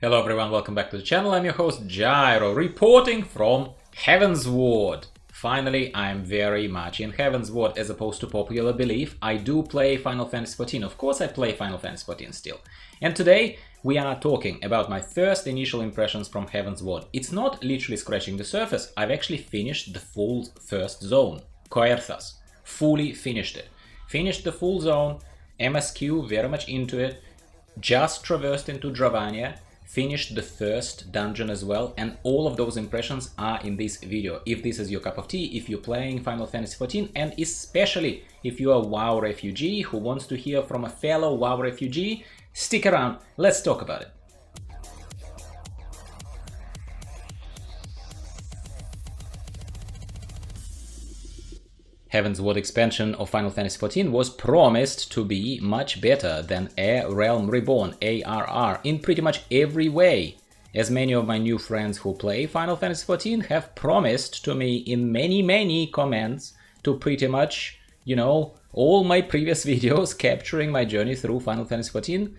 Hello everyone, welcome back to the channel. I'm your host Gyro, reporting from Heavensward. Finally, I'm very much in Heavensward as opposed to popular belief. I do play Final Fantasy XIV. Of course I play Final Fantasy XIV still. And today we are talking about my first initial impressions from Heavensward. It's not literally scratching the surface. I've actually finished the full first zone, Coerthas. Fully finished it. Finished the full zone, MSQ, very much into it. Just traversed into Dravania. Finished the first dungeon as well, and all of those impressions are in this video. If this is your cup of tea, if you're playing Final Fantasy XIV, and especially if you're a WoW refugee who wants to hear from a fellow WoW refugee, stick around, let's talk about it. Heavensward expansion of Final Fantasy XIV was promised to be much better than A Realm Reborn, ARR, in pretty much every way, as many of my new friends who play Final Fantasy XIV have promised to me in many comments to pretty much, all my previous videos capturing my journey through Final Fantasy XIV,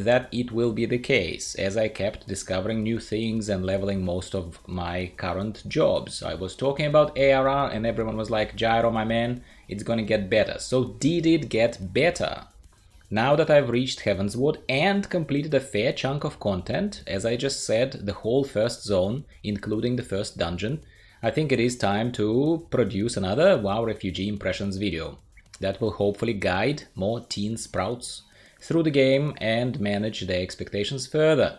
that it will be the case, as I kept discovering new things and leveling most of my current jobs. I was talking about ARR and everyone was like, Gyro, my man, it's gonna get better. So did it get better? Now that I've reached Heavensward and completed a fair chunk of content, as I just said, the whole first zone, including the first dungeon, I think it is time to produce another WoW Refugee Impressions video that will hopefully guide more teen sprouts through the game and manage their expectations further.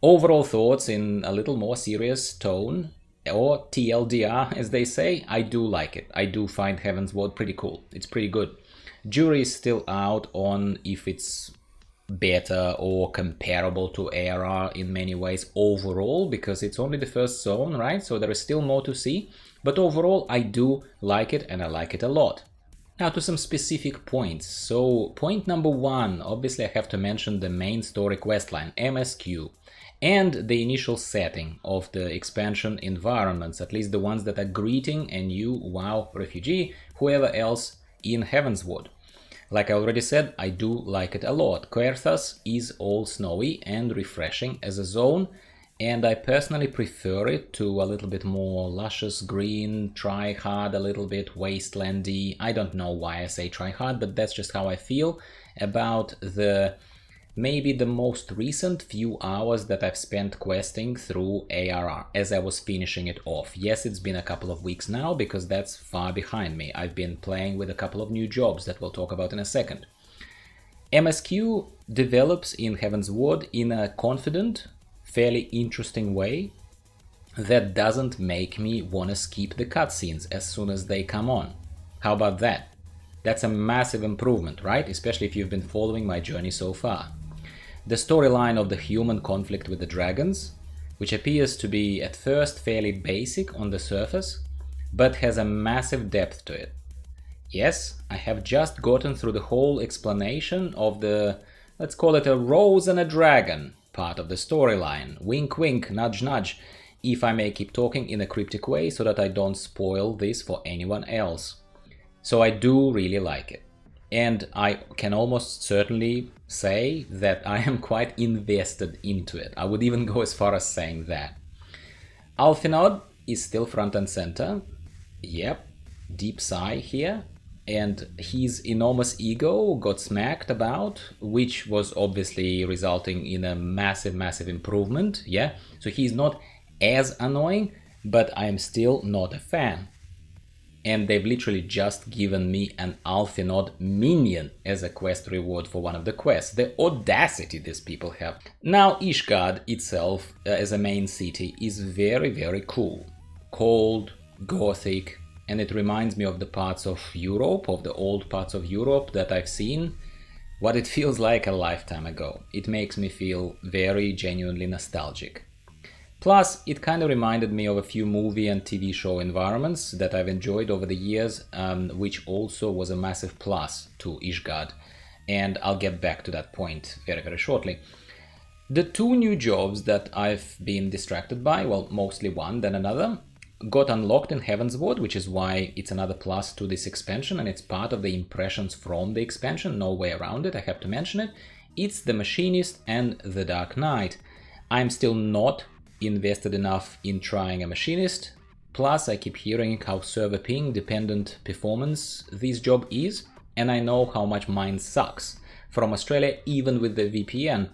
Overall thoughts in a little more serious tone, or TLDR as they say, I do like it. I do find Heavensward pretty cool. It's pretty good. Jury is still out on if it's better or comparable to ARR in many ways overall, because it's only the first zone, right? So there is still more to see. But overall, I do like it, and I like it a lot. Now to some specific points. So point number one, obviously I have to mention the main story questline, MSQ, and the initial setting of the expansion environments, at least the ones that are greeting a new WoW refugee, whoever else in Heavensward. Like I already said, I do like it a lot. Coerthas is all snowy and refreshing as a zone, and I personally prefer it to a little bit more luscious green, try hard, a little bit wastelandy. I don't know why I say try hard, but that's just how I feel about maybe the most recent few hours that I've spent questing through ARR as I was finishing it off. Yes, it's been a couple of weeks now because that's far behind me. I've been playing with a couple of new jobs that we'll talk about in a second. MSQ develops in Heavensward in a confident, fairly interesting way that doesn't make me want to skip the cutscenes as soon as they come on. How about that? That's a massive improvement, right? Especially if you've been following my journey so far. The storyline of the human conflict with the dragons, which appears to be at first fairly basic on the surface, but has a massive depth to it. Yes, I have just gotten through the whole explanation of the, let's call it a rose and a dragon part of the storyline. Wink wink, nudge nudge, if I may keep talking in a cryptic way so that I don't spoil this for anyone else. So I do really like it. And I can almost certainly say that I am quite invested into it. I would even go as far as saying that. Alphinaud is still front and center. Yep, deep sigh here. And his enormous ego got smacked about, which was obviously resulting in a massive improvement, yeah? So he's not as annoying, but I'm still not a fan. And they've literally just given me an Alphinaud minion as a quest reward for one of the quests. The audacity these people have. Now Ishgard itself, as a main city, is very cool. Cold, gothic, and it reminds me of the parts of Europe, of the old parts of Europe that I've seen, what it feels like a lifetime ago. It makes me feel very genuinely nostalgic. Plus, it kind of reminded me of a few movie and TV show environments that I've enjoyed over the years, which also was a massive plus to Ishgard. And I'll get back to that point very shortly. The two new jobs that I've been distracted by, well, mostly one, then another, got unlocked in Heavensward, which is why it's another plus to this expansion, and it's part of the impressions from the expansion, no way around it, I have to mention it. It's the Machinist and the Dark Knight. I'm still not invested enough in trying a Machinist, plus I keep hearing how server ping dependent performance this job is, and I know how much mine sucks from Australia even with the VPN.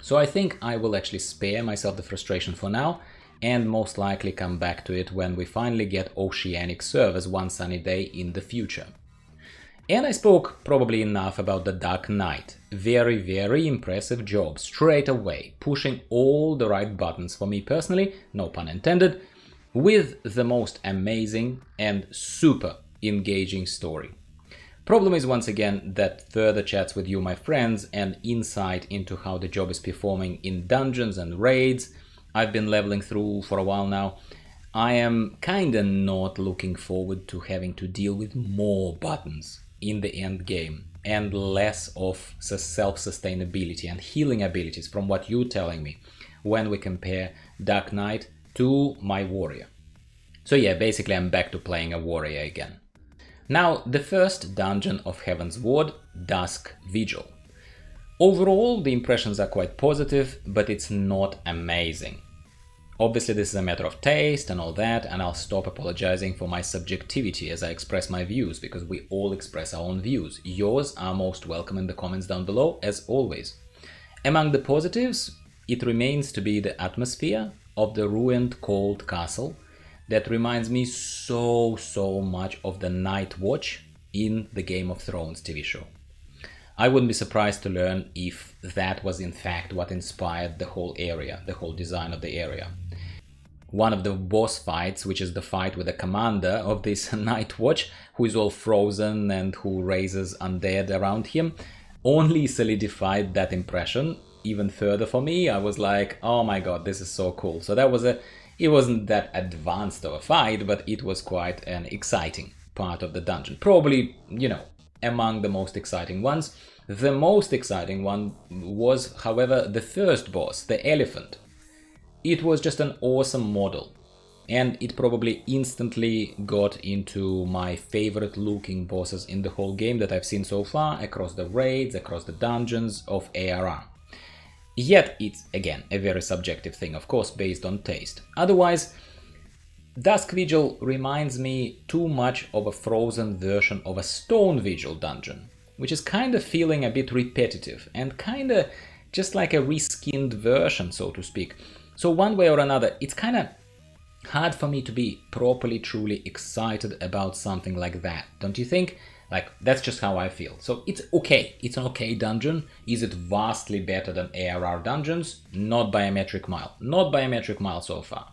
So I think I will actually spare myself the frustration for now and most likely come back to it when we finally get Oceanic servers one sunny day in the future. And I spoke probably enough about the Dark Knight. Very, very impressive job straight away, pushing all the right buttons for me personally, no pun intended, with the most amazing and super engaging story. Problem is once again that further chats with you, my friends, and insight into how the job is performing in dungeons and raids I've been leveling through for a while now. I am kinda not looking forward to having to deal with more buttons in the end game and less of self-sustainability and healing abilities from what you're telling me when we compare Dark Knight to my warrior. So yeah, basically I'm back to playing a warrior again. Now, the first dungeon of Heavensward, Dusk Vigil. Overall, the impressions are quite positive, but it's not amazing. Obviously, this is a matter of taste and all that, and I'll stop apologizing for my subjectivity as I express my views, because we all express our own views. Yours are most welcome in the comments down below, as always. Among the positives, it remains to be the atmosphere of the ruined cold castle, that reminds me so much of the Night Watch in the Game of Thrones TV show. I wouldn't be surprised to learn if that was in fact what inspired the whole area, the whole design of the area. One of the boss fights, which is the fight with the commander of this Night Watch, who is all frozen and who raises undead around him, only solidified that impression even further for me. I was like, oh my god, this is so cool. So that was it wasn't that advanced of a fight, but it was quite an exciting part of the dungeon. Probably, you know, among the most exciting ones. The most exciting one was, however, the first boss, the elephant. It was just an awesome model, and it probably instantly got into my favorite looking bosses in the whole game that I've seen so far, across the raids, across the dungeons of ARR. Yet it's, again, a very subjective thing, of course, based on taste. Otherwise, Dusk Vigil reminds me too much of a frozen version of a Stone Vigil dungeon, which is kind of feeling a bit repetitive and kind of just like a reskinned version, so to speak. So one way or another, it's kind of hard for me to be properly, truly excited about something like that, don't you think? Like, that's just how I feel. So it's okay. It's an okay dungeon. Is it vastly better than ARR dungeons? Not by a metric mile. Not by a metric mile so far.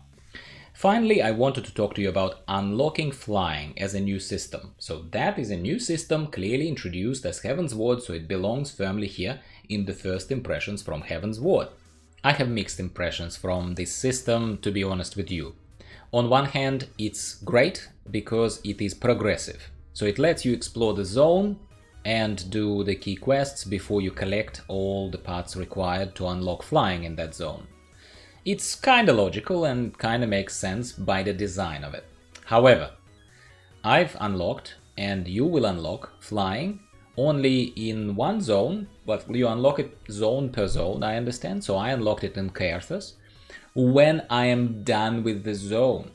Finally, I wanted to talk to you about unlocking flying as a new system. So that is a new system clearly introduced as Heavensward, so it belongs firmly here in the first impressions from Heavensward. I have mixed impressions from this system, to be honest with you. On one hand, it's great because it is progressive. So it lets you explore the zone and do the key quests before you collect all the parts required to unlock flying in that zone. It's kinda logical and kinda makes sense by the design of it. However, I've unlocked, and you will unlock, flying only in one zone, but you unlock it zone per zone, I understand, so I unlocked it in Coerthas, when I am done with the zone.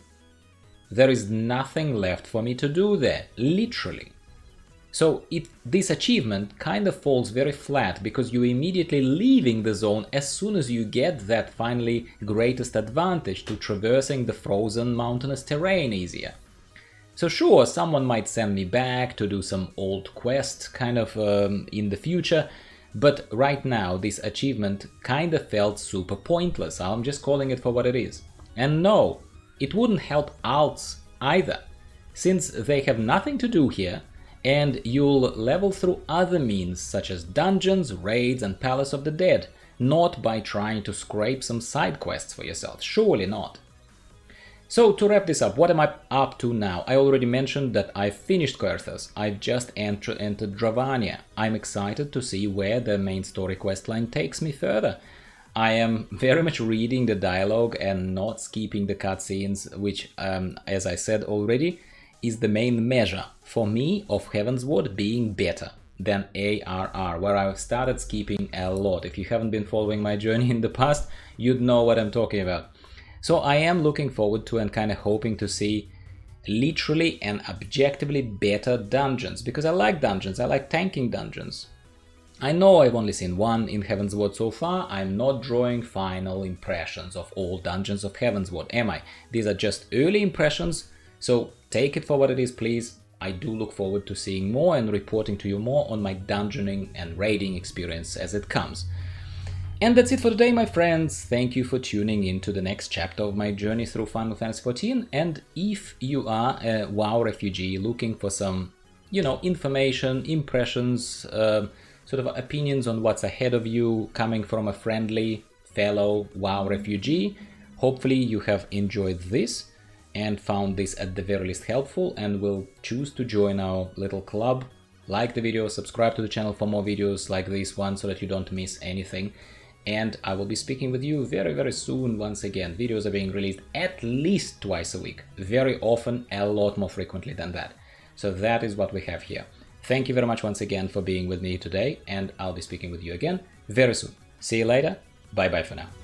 There is nothing left for me to do there, literally. So this achievement kind of falls very flat because you're immediately leaving the zone as soon as you get that finally greatest advantage to traversing the frozen mountainous terrain easier. So sure, someone might send me back to do some old quest kind of in the future, but right now this achievement kind of felt super pointless. I'm just calling it for what it is. And no, it wouldn't help alts either, since they have nothing to do here, and you'll level through other means such as dungeons, raids and Palace of the Dead, not by trying to scrape some side quests for yourself, surely not. So to wrap this up, what am I up to now? I already mentioned that I've finished Coerthas, I've just entered Dravania. I'm excited to see where the main story questline takes me further. I am very much reading the dialogue and not skipping the cutscenes, which, as I said already, is the main measure for me of Heavensward being better. than ARR, where I've started skipping a lot. If you haven't been following my journey in the past, you'd know what I'm talking about. So I am looking forward to and kind of hoping to see literally and objectively better dungeons, because I like dungeons, I like tanking dungeons. I know I've only seen one in Heavensward so far. I'm not drawing final impressions of all dungeons of Heavensward, am I? These are just early impressions, so take it for what it is, please. I do look forward to seeing more and reporting to you more on my dungeoning and raiding experience as it comes. And that's it for today, my friends. Thank you for tuning in to the next chapter of my journey through Final Fantasy XIV. And if you are a WoW refugee looking for some, information, impressions, sort of opinions on what's ahead of you coming from a friendly fellow WoW refugee, hopefully you have enjoyed this and found this at the very least helpful and will choose to join our little club. Like the video, subscribe to the channel for more videos like this one so that you don't miss anything. And I will be speaking with you very, very soon once again. Videos are being released at least twice a week, very often, a lot more frequently than that. So that is what we have here. Thank you very much once again for being with me today, and I'll be speaking with you again very soon. See you later. Bye bye for now.